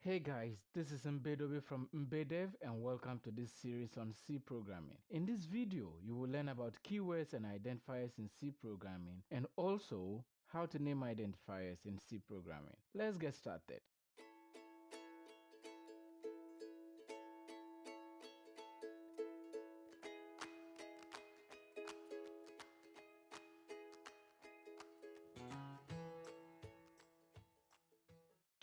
Hey guys, this is Mbedobe from Mbedev and welcome to this series on C programming. In this video, you will learn about keywords and identifiers in C programming and also how to name identifiers in C programming. Let's get started.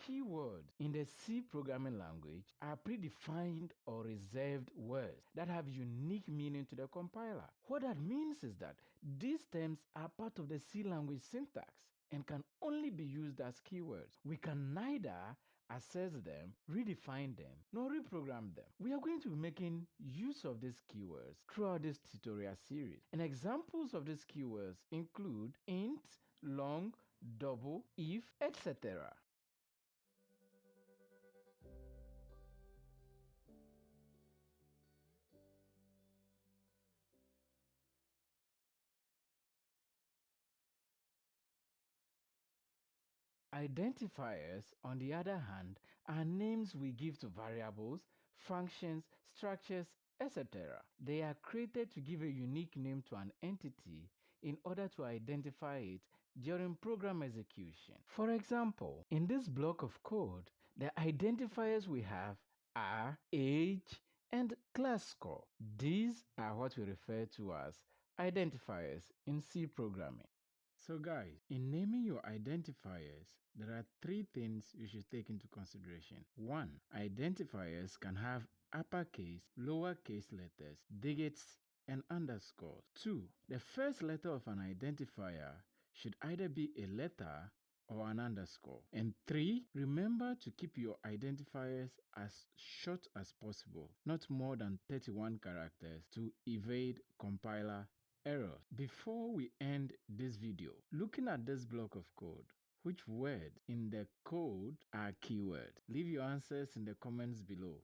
Keywords in the C programming language are predefined or reserved words that have unique meaning to the compiler. What that means is that these terms are part of the C language syntax and can only be used as keywords. We can neither access them, redefine them, nor reprogram them. We are going to be making use of these keywords throughout this tutorial series. And examples of these keywords include int, long, double, if, etc. Identifiers, on the other hand, are names we give to variables, functions, structures, etc. They are created to give a unique name to an entity in order to identify it during program execution. For example, in this block of code, the identifiers we have are age and class score. These are what we refer to as identifiers in C programming. So guys, in naming your identifiers, there are three things you should take into consideration. 1. Identifiers can have uppercase, lowercase letters, digits, and underscores. 2. The first letter of an identifier should either be a letter or an underscore. And 3. Remember to keep your identifiers as short as possible, not more than 31 characters, to evade compiler errors. Before we end this video, looking at this block of code, which words in the code are keywords? Leave your answers in the comments below.